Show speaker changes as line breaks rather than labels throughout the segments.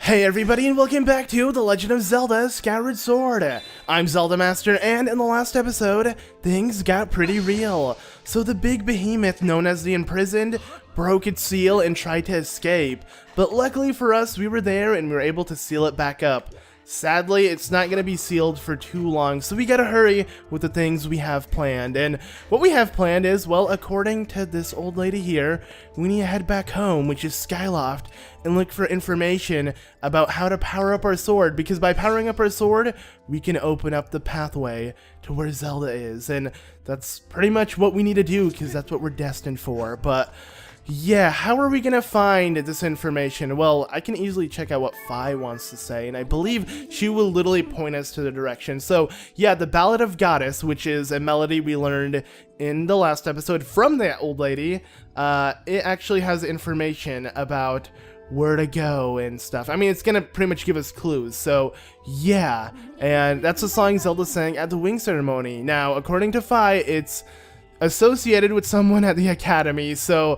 Hey everybody, and welcome back to The Legend of Zelda Skyward Sword. I'm Zelda Master, and in the last episode, things got pretty real. So the big behemoth known as the Imprisoned broke its seal and tried to escape, but luckily for us, we were there and we were able to seal it back up. Sadly, it's not going to be sealed for too long, so we gotta hurry with the things we have planned. And what we have planned is, well, according to this old lady here, we need to head back home, which is Skyloft, and look for information about how to power up our sword, because by powering up our sword, we can open up the pathway to where Zelda is. And that's pretty much what we need to do, because that's what we're destined for. But yeah, how are we gonna find this information? Well, I can easily check out what Fi wants to say, and I believe she will literally point us to the direction. So yeah, the Ballad of Goddess, which is a melody we learned in the last episode from that old lady, it actually has information about where to go and stuff. I mean, it's gonna pretty much give us clues, so yeah. And that's the song Zelda sang at the wing ceremony. Now, according to Fi, it's associated with someone at the academy, so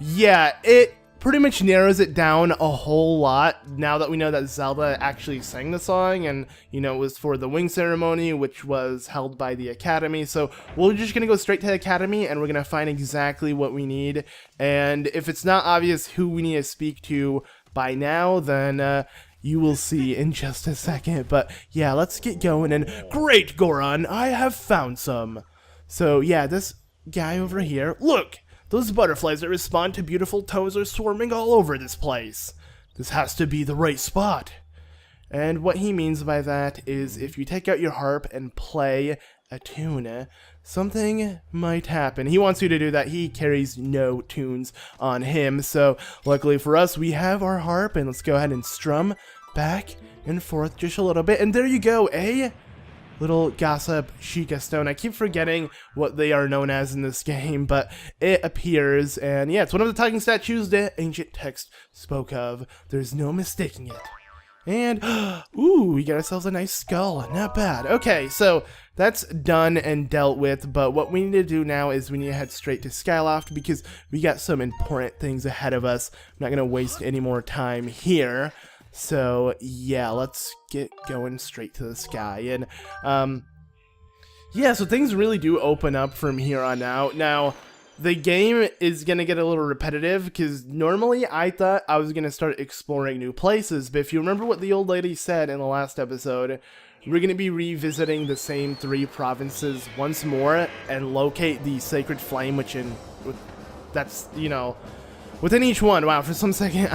yeah, it pretty much narrows it down a whole lot now that we know that Zelda actually sang the song, and you know, it was for the wing ceremony, which was held by the academy. So we're just gonna go straight to the academy and we're gonna find exactly what we need. And if it's not obvious who we need to speak to by now, then you will see in just a second. But yeah, let's get going. And great, Goron, I have found some. So yeah, this guy over here, look! Those butterflies that respond to beautiful tones are swarming all over this place. This has to be the right spot. And what he means by that is if you take out your harp and play a tune, something might happen. He wants you to do that. He carries no tunes on him. So luckily for us, we have our harp, and let's go ahead and strum back and forth just a little bit. And there you go, eh? Little gossip Sheikah Stone. I keep forgetting what they are known as in this game, but it appears, and yeah, it's one of the talking statues the ancient text spoke of. There's no mistaking it. And, ooh, we got ourselves a nice skull. Not bad. Okay, so that's done and dealt with, but what we need to do now is we need to head straight to Skyloft because we got some important things ahead of us. I'm not going to waste any more time here. So yeah, let's get going straight to the sky. And yeah, so things really do open up from here on out. Now, the game is gonna get a little repetitive because normally I thought I was gonna start exploring new places, but if you remember what the old lady said in the last episode, we're gonna be revisiting the same 3 provinces once more and locate the sacred flame, that's, you know, within each one. Wow, for some second,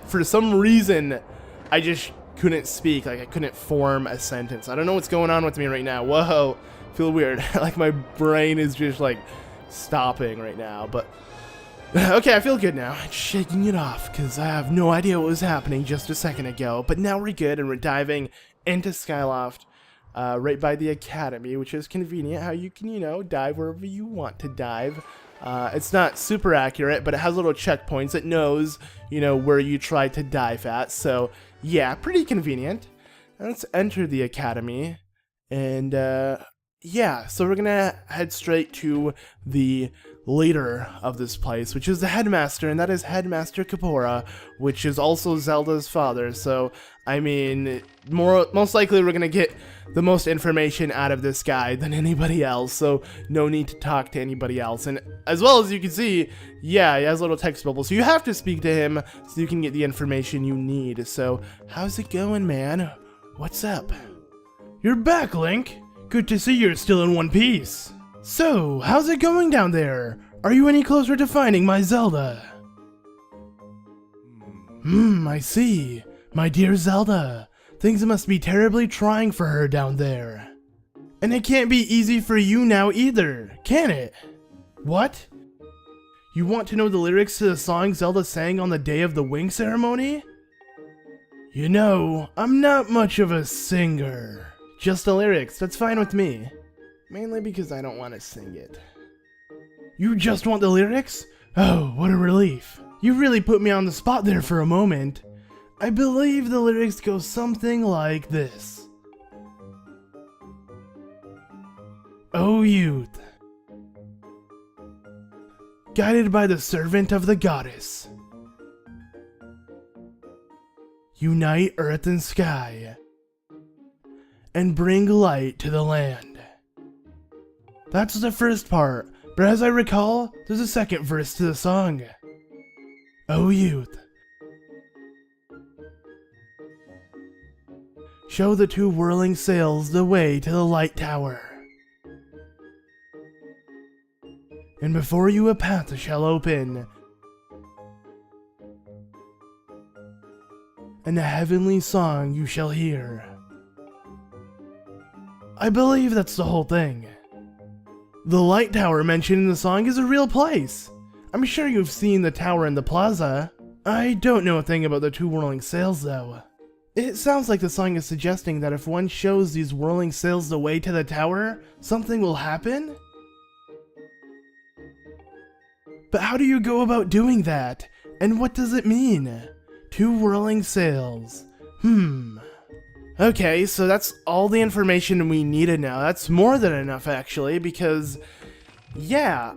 for some reason, I just couldn't speak. Like, I couldn't form a sentence. I don't know what's going on with me right now. Whoa, feel weird. Like, my brain is just, like, stopping right now. But, okay, I feel good now. I'm shaking it off, because I have no idea what was happening just a second ago. But now we're good, and we're diving into Skyloft, right by the academy, which is convenient how you can, you know, dive wherever you want to dive. It's not super accurate, but it has little checkpoints. It knows, you know, where you try to dive at. So, yeah, pretty convenient. Let's enter the academy. And, yeah, so we're gonna head straight to the leader of this place, which is the headmaster, and that is Headmaster Kapora, which is also Zelda's father. So, I mean, most likely we're gonna get the most information out of this guy than anybody else, so no need to talk to anybody else. And as well as you can see, yeah, he has a little text bubble, so you have to speak to him so you can get the information you need. So, how's it going, man? What's up? You're back, Link. Good to see you're still in one piece. So, how's it going down there? Are you any closer to finding my Zelda? I see. My dear Zelda, things must be terribly trying for her down there. And it can't be easy for you now either, can it? What? You want to know the lyrics to the song Zelda sang on the day of the wing ceremony? You know, I'm not much of a singer. Just the lyrics, that's fine with me. Mainly because I don't want to sing it. You just want the lyrics? Oh, what a relief. You really put me on the spot there for a moment. I believe the lyrics go something like this. O youth, guided by the servant of the goddess, unite earth and sky, and bring light to the land. That's the first part, but as I recall, there's a second verse to the song. O youth, show the two whirling sails the way to the light tower. And before you a path shall open, and a heavenly song you shall hear. I believe that's the whole thing. The light tower mentioned in the song is a real place. I'm sure you've seen the tower in the plaza. I don't know a thing about the two whirling sails though. It sounds like the song is suggesting that if one shows these whirling sails the way to the tower, something will happen? But how do you go about doing that? And what does it mean? Two whirling sails. Okay, so that's all the information we need to know. That's more than enough, actually, because, yeah,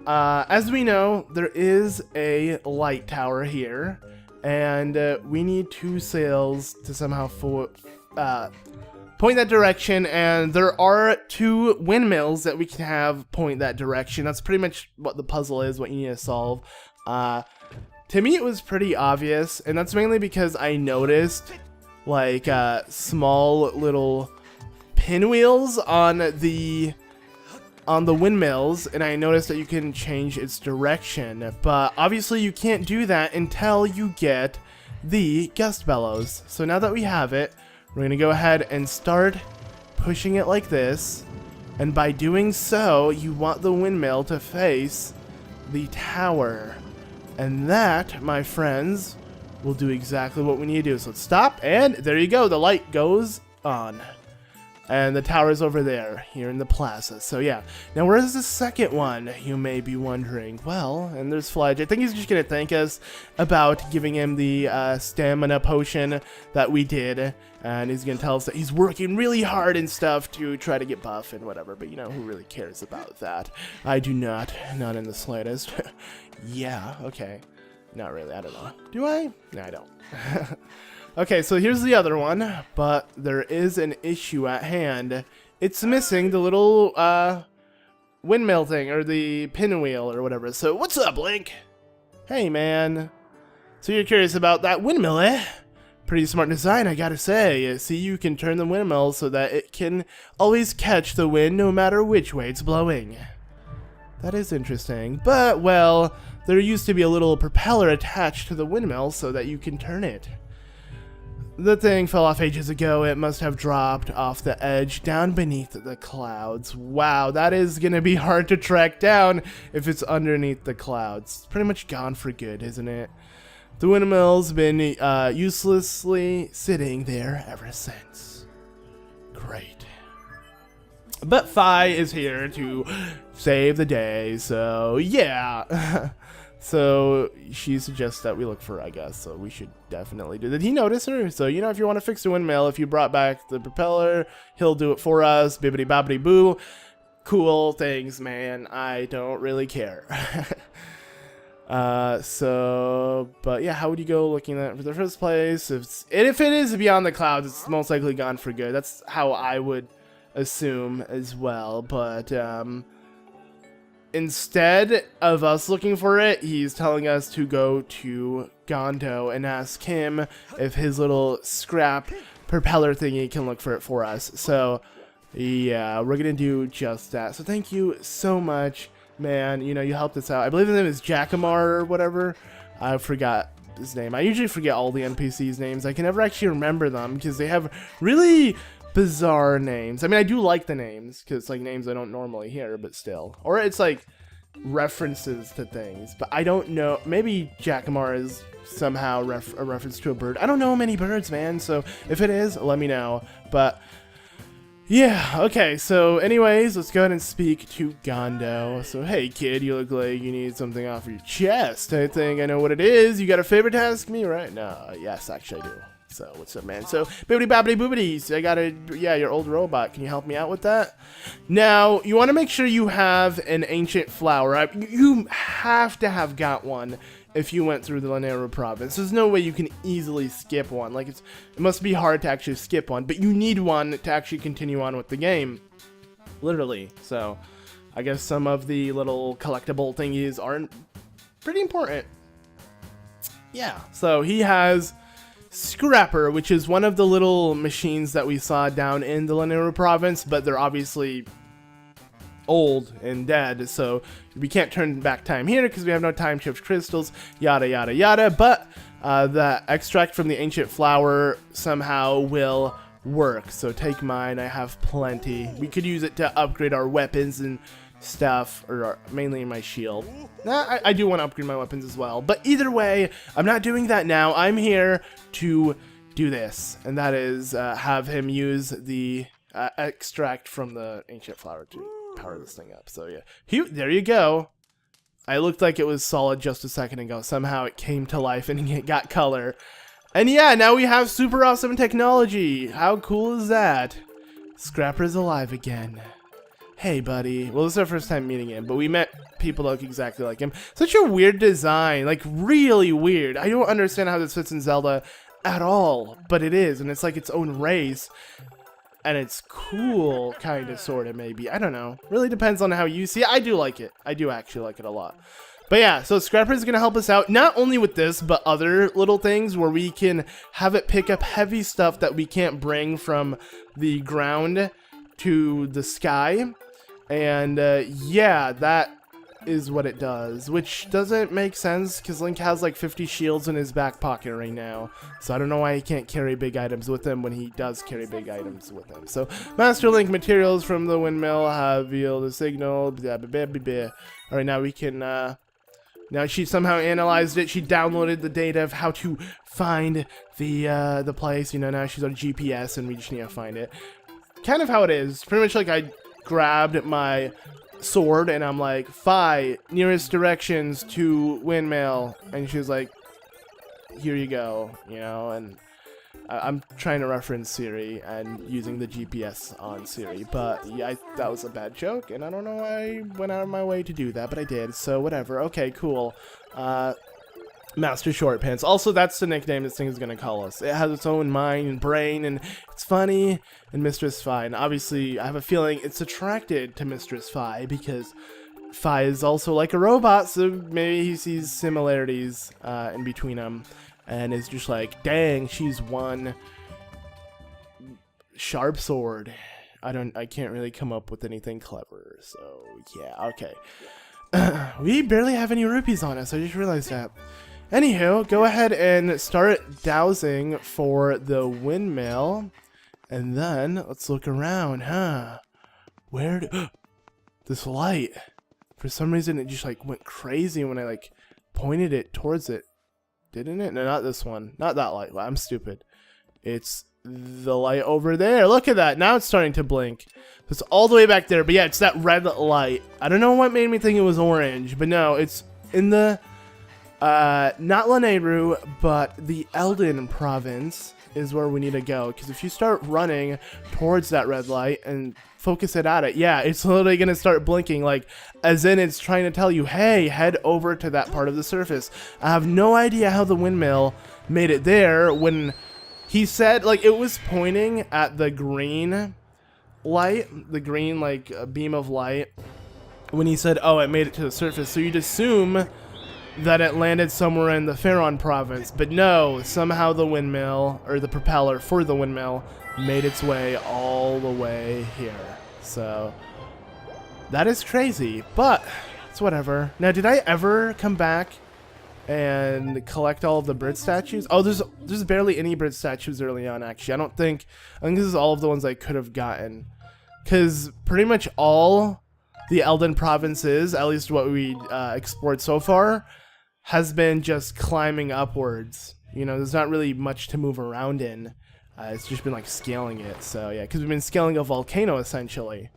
as we know, there is a light tower here, and we need two sails to somehow point that direction, and there are two windmills that we can have point that direction. That's pretty much what the puzzle is, what you need to solve. To me, it was pretty obvious, and that's mainly because I noticed like small little pinwheels on the windmills, and I noticed that you can change its direction, but obviously you can't do that until you get the gust bellows. So now that we have it, we're gonna go ahead and start pushing it like this, and by doing so, you want the windmill to face the tower, and that, my friends, will do exactly what we need to do. So let's stop, and there you go, the light goes on. And the tower's over there, here in the plaza. So yeah, now where's the second one, you may be wondering? Well, and there's Fledge. I think he's just gonna thank us about giving him the stamina potion that we did. And he's gonna tell us that he's working really hard and stuff to try to get buff and whatever. But you know, who really cares about that? I do not in the slightest. Yeah, okay. Not really, I don't know. Do I? No, I don't. Okay, so here's the other one, but there is an issue at hand. It's missing the little windmill thing, or the pinwheel, or whatever. So what's up, Link? Hey, man. So you're curious about that windmill, eh? Pretty smart design, I gotta say. See, you can turn the windmill so that it can always catch the wind no matter which way it's blowing. That is interesting, but, well, there used to be a little propeller attached to the windmill so that you can turn it. The thing fell off ages ago. It must have dropped off the edge down beneath the clouds. Wow, that is gonna be hard to track down if it's underneath the clouds. It's pretty much gone for good, isn't it? The windmill's been uselessly sitting there ever since. Great. But Fi is here to save the day, so yeah. So she suggests that we look for her, I guess, so we should definitely do that. Did he notice her? So, you know, if you want to fix the windmill, if you brought back the propeller, he'll do it for us. Bibbidi bobbidi boo. Cool things, man. I don't really care. But yeah, how would you go looking at it for the first place? If it is beyond the clouds, it's most likely gone for good. That's how I would assume as well, but, instead of us looking for it, he's telling us to go to Gondo and ask him if his little scrap propeller thingy can look for it for us. So, yeah, we're gonna do just that. So thank you so much, man. You know, you helped us out. I believe his name is Jackamar or whatever. I forgot his name. I usually forget all the NPCs' names. I can never actually remember them because they have really bizarre names. I mean, I do like the names because it's like names I don't normally hear, but still. Or it's like references to things, but I don't know. Maybe Jackamar is somehow a reference to a bird. I don't know many birds, man, so if it is, let me know. But yeah, okay, so anyways, let's go ahead and speak to Gondo. So, hey kid, you look like you need something off your chest. I think I know what it is. You got a favor to ask me, right? No, yes, actually I do. So, what's up, man? So, bibbidi bobbidi boobities, I gotta, yeah, your old robot. Can you help me out with that? Now, you want to make sure you have an ancient flower. You have to have got one if you went through the Lanero province. There's no way you can easily skip one. Like, it must be hard to actually skip one, but you need one to actually continue on with the game. Literally. So, I guess some of the little collectible thingies aren't pretty important. Yeah, so he has Scrapper, which is one of the little machines that we saw down in the Lanero province, but they're obviously old and dead, so we can't turn back time here because we have no time shift crystals, yada yada yada, but the extract from the ancient flower somehow will work. So take mine, I have plenty. We could use it to upgrade our weapons and stuff, or mainly my shield. I do want to upgrade my weapons as well, but either way, I'm not doing that now. I'm here to do this, and that is have him use the extract from the ancient flower to power this thing up. So yeah, there you go. I looked like it was solid just a second ago. Somehow it came to life and it got color. And yeah, now we have super awesome technology. How cool is that? Scrapper's alive again. Hey, buddy. Well, this is our first time meeting him, but we met people that look exactly like him. Such a weird design. Like, really weird. I don't understand how this fits in Zelda at all, but it is, and it's like its own race. And it's cool, kind of, sort of, maybe. I don't know. Really depends on how you see it. I do like it. I do actually like it a lot. But yeah, so Scrapper is going to help us out, not only with this, but other little things where we can have it pick up heavy stuff that we can't bring from the ground to the sky. And yeah, that is what it does, which doesn't make sense because Link has like 50 shields in his back pocket right now. So I don't know why he can't carry big items with him when he does carry big items with him. So Master Link materials from the windmill have yielded a signal. Blah, blah, blah, blah, blah. All right, now we can... now she somehow analyzed it. She downloaded the data of how to find the place. You know, now she's on GPS and we just need to find it. Kind of how it is. Pretty much like I grabbed my sword and I'm like, Phi, nearest directions to windmill. And she's like, here you go, you know, and I'm trying to reference Siri and using the GPS on Siri, but yeah, that was a bad joke, and I don't know why I went out of my way to do that, but I did, so whatever. Okay, cool. Master Short Pants. Also, that's the nickname this thing is going to call us. It has its own mind and brain, and it's funny, and Mistress Phi. And obviously, I have a feeling it's attracted to Mistress Phi, because Phi is also like a robot, so maybe he sees similarities in between them, and is just like, dang, she's one sharp sword. I can't really come up with anything clever, so yeah, okay. We barely have any rupees on us, I just realized that. Anywho, go ahead and start dowsing for the windmill. And then, let's look around, huh? Where do... this light. For some reason, it just, like, went crazy when I, like, pointed it towards it. Didn't it? No, not this one. Not that light. I'm stupid. It's the light over there. Look at that. Now it's starting to blink. It's all the way back there. But yeah, it's that red light. I don't know what made me think it was orange. But no, it's in the... not Lanayru, but the Elden province is where we need to go. Because if you start running towards that red light and focus it at it, yeah, it's literally going to start blinking, like, as in it's trying to tell you, hey, head over to that part of the surface. I have no idea how the windmill made it there when he said, like, it was pointing at the green light, the green, like, beam of light, when he said, oh, it made it to the surface. So you'd assume that it landed somewhere in the Faron province, but no, somehow the windmill, or the propeller for the windmill, made its way all the way here. So that is crazy, but it's whatever. Now, did I ever come back and collect all of the bird statues? Oh, there's barely any bird statues early on, actually. I think this is all of the ones I could have gotten, because pretty much all the Elden provinces, at least what we explored so far, has been just climbing upwards. You know, there's not really much to move around in. It's just been like scaling it. So yeah, because we've been scaling a volcano essentially,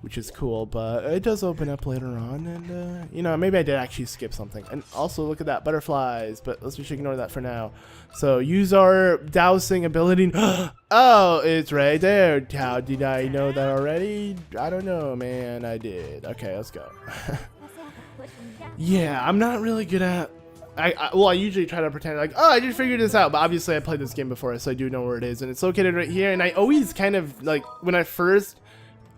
which is cool. But it does open up later on, and you know, maybe I did actually skip something. And also look at that, butterflies. But let's just ignore that for now. So use our dowsing ability. Oh, it's right there. How did I know that already? I don't know, man. I did. Okay, let's go. Yeah, I'm not really good at well, I usually try to pretend like, oh, I just figured this out, but obviously I played this game before, so I do know where it is, and it's located right here. And I always kind of like, when I first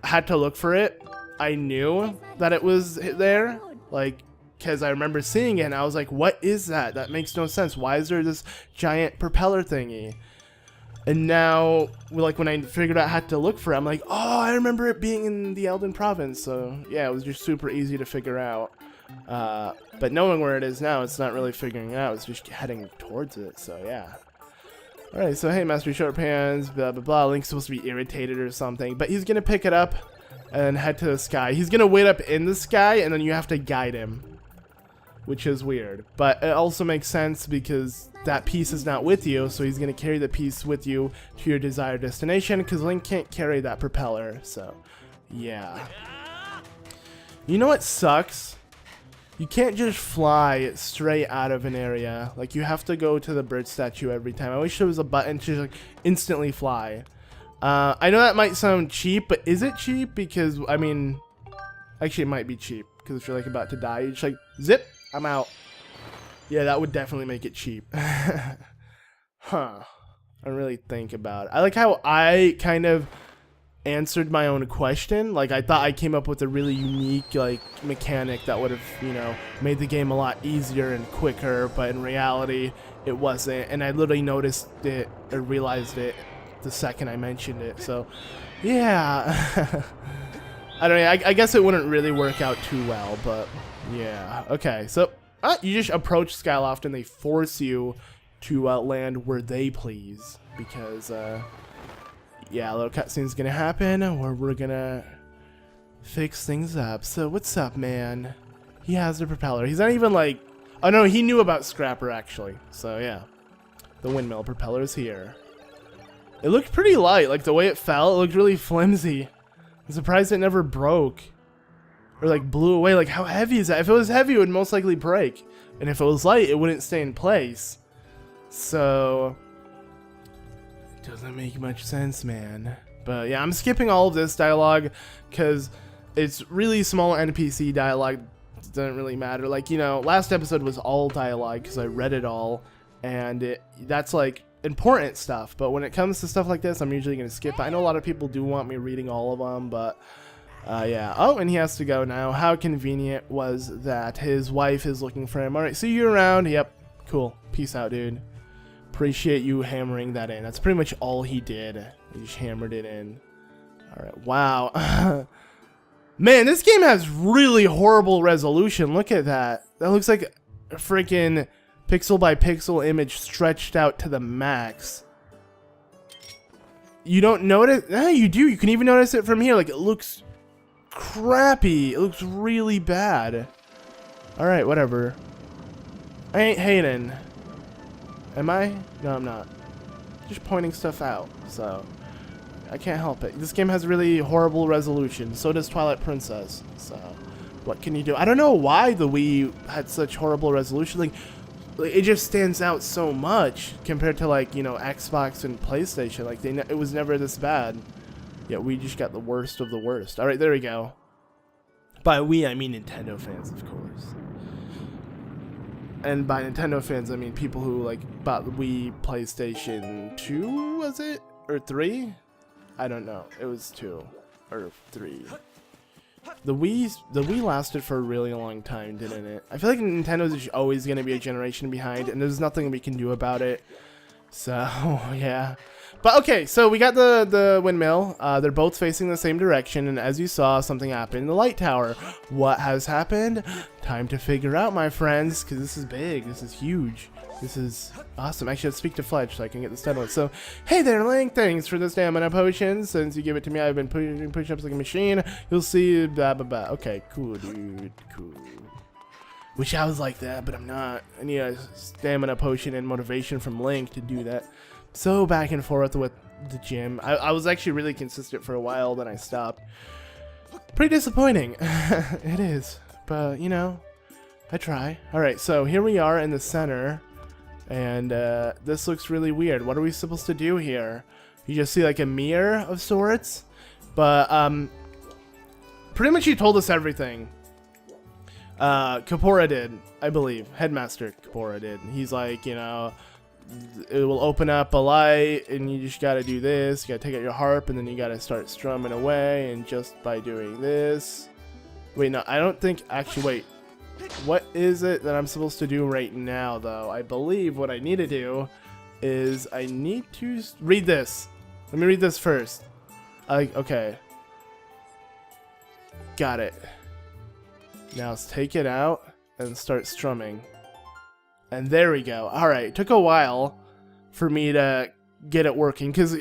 had to look for it, I knew that it was there, like, because I remember seeing it, and I was like, what is that? That makes no sense. Why is there this giant propeller thingy? And now, like, when I figured out how to look for it, I'm like, oh, I remember it being in the Elden Province. So, yeah, it was just super easy to figure out. But knowing where it is now, it's not really figuring it out. It's just heading towards it. So, yeah. Alright, so, hey, Master Short Pants, blah, blah, blah. Link's supposed to be irritated or something. But he's going to pick it up and head to the sky. He's going to wait up in the sky, and then you have to guide him, which is weird. But it also makes sense because that piece is not with you, so he's going to carry the piece with you to your desired destination, because Link can't carry that propeller. So, yeah. You know what sucks? You can't just fly straight out of an area. Like, you have to go to the bird statue every time. I wish there was a button to just, like, instantly fly. I know that might sound cheap, but is it cheap? Because, I mean, actually it might be cheap, because if you're, like, about to die, you're just like, zip, I'm out. Yeah, that would definitely make it cheap. Huh. I really think about it. I like how I kind of answered my own question. Like, I thought I came up with a really unique, like, mechanic that would have, you know, made the game a lot easier and quicker, but in reality, it wasn't. And I literally noticed it or realized it the second I mentioned it. So, yeah. I don't know. I guess it wouldn't really work out too well, but yeah. Okay, so you just approach Skyloft and they force you to land where they please, because yeah, a little cutscene's gonna happen where we're gonna fix things up. So what's up, man? He has the propeller. He's not even like, oh no, he knew about Scrapper actually. So yeah, the windmill propeller is here. It looked pretty light, like the way it fell. It looked really flimsy. I'm surprised it never broke. Or like blew away. Like, how heavy is that? If it was heavy, it would most likely break. And if it was light, it wouldn't stay in place. So it doesn't make much sense, man. But yeah, I'm skipping all of this dialogue because it's really small NPC dialogue. It doesn't really matter. Like, you know, last episode was all dialogue because I read it all, and that's like important stuff. But when it comes to stuff like this, I'm usually gonna skip. I know a lot of people do want me reading all of them, but yeah. Oh, and he has to go now. How convenient was that? His wife is looking for him. Alright, see you around. Yep. Cool. Peace out, dude. Appreciate you hammering that in. That's pretty much all he did. He just hammered it in. Alright, wow. Man, this game has really horrible resolution. Look at that. That looks like a freaking pixel by pixel image stretched out to the max. You don't notice? No, you do. You can even notice it from here. Like, it looks crappy. It looks really bad. Alright, whatever. I ain't hating. Am I? No, I'm not. Just pointing stuff out, so I can't help it. This game has really horrible resolution. So does Twilight Princess. So what can you do? I don't know why the Wii had such horrible resolution. Like, it just stands out so much compared to, like, you know, Xbox and PlayStation. Like, it was never this bad. Yeah, we just got the worst of the worst. All right, there we go. By we, I mean Nintendo fans, of course. And by Nintendo fans, I mean people who, like, bought the Wii PlayStation 2, was it? Or 3? I don't know. It was 2 or 3. The Wii lasted for a really long time, didn't it? I feel like Nintendo's always going to be a generation behind, and there's nothing we can do about it. So, yeah. But okay, so we got the windmill. They're both facing the same direction, and as you saw, something happened in the light tower. What has happened? Time to figure out, my friends, because this is big. This is huge. This is awesome. Actually, let's speak to Fletch so I can get the stamina. So, hey there, Link. Thanks for the stamina potion. Since you give it to me, I've been doing push-ups like a machine. You'll see, blah, blah, blah. Okay, cool, dude. Cool. Wish I was like that, but I'm not. I need a stamina potion and motivation from Link to do that. So back and forth with the gym. I was actually really consistent for a while, then I stopped. Pretty disappointing. It is. But, you know, I try. Alright, so here we are in the center. And this looks really weird. What are we supposed to do here? You just see like a mirror of sorts. But pretty much he told us everything. Kapora did, I believe. Headmaster Kapora did. He's like, you know, it will open up a light, and you just gotta do this. You gotta take out your harp, and then you gotta start strumming away, and just by doing this... Wait, no, I don't think... Actually, wait. What is it that I'm supposed to do right now, though? I believe what I need to do is I need to read this. Let me read this first. Okay. Got it. Now let's take it out and start strumming. And there we go. Alright, it took a while for me to get it working, because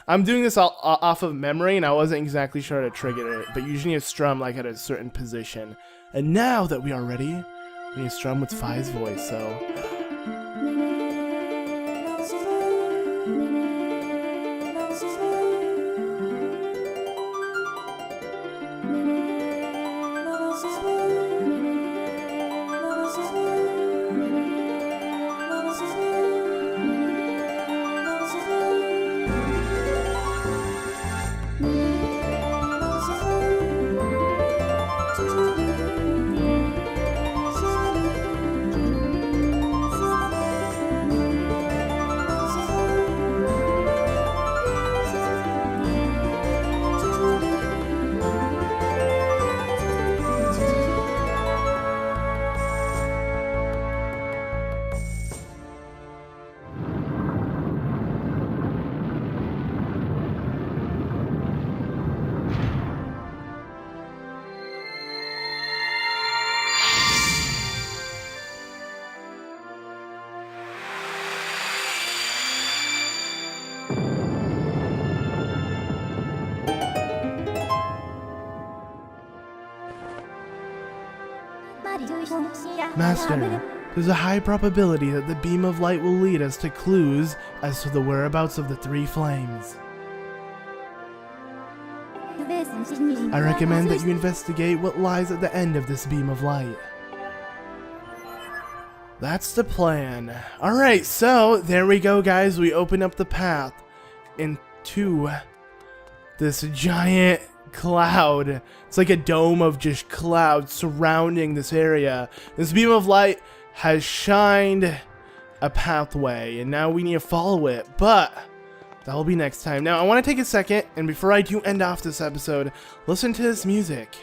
I'm doing this off of memory, and I wasn't exactly sure how to trigger it, but usually you strum like at a certain position. And now that we are ready, we need to strum with Phi's voice, so... Master, there's a high probability that the beam of light will lead us to clues as to the whereabouts of the three flames. I recommend that you investigate what lies at the end of this beam of light. That's the plan. Alright, so there we go, guys. We open up the path into this giant cloud. It's like a dome of just clouds surrounding this area. This beam of light has shined a pathway, and now we need to follow it, but that will be next time. Now I want to take a second, and before I do end off this episode, listen to this music.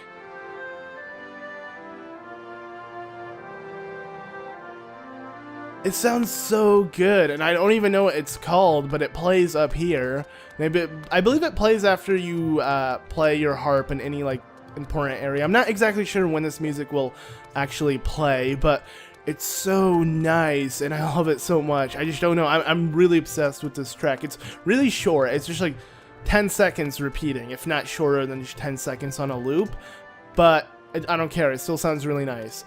It sounds so good, and I don't even know what it's called, but it plays up here. Maybe I believe it plays after you play your harp in any like important area. I'm not exactly sure when this music will actually play, but it's so nice, and I love it so much. I just don't know. I'm really obsessed with this track. It's really short. It's just like 10 seconds repeating, if not shorter than just 10 seconds on a loop. But I don't care. It still sounds really nice.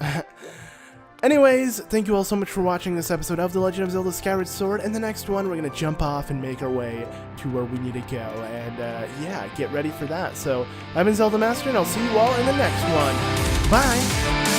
Anyways, thank you all so much for watching this episode of The Legend of Zelda Skyward Sword. In the next one, we're going to jump off and make our way to where we need to go. And yeah, get ready for that. So, I've been Zelda Master, and I'll see you all in the next one. Bye!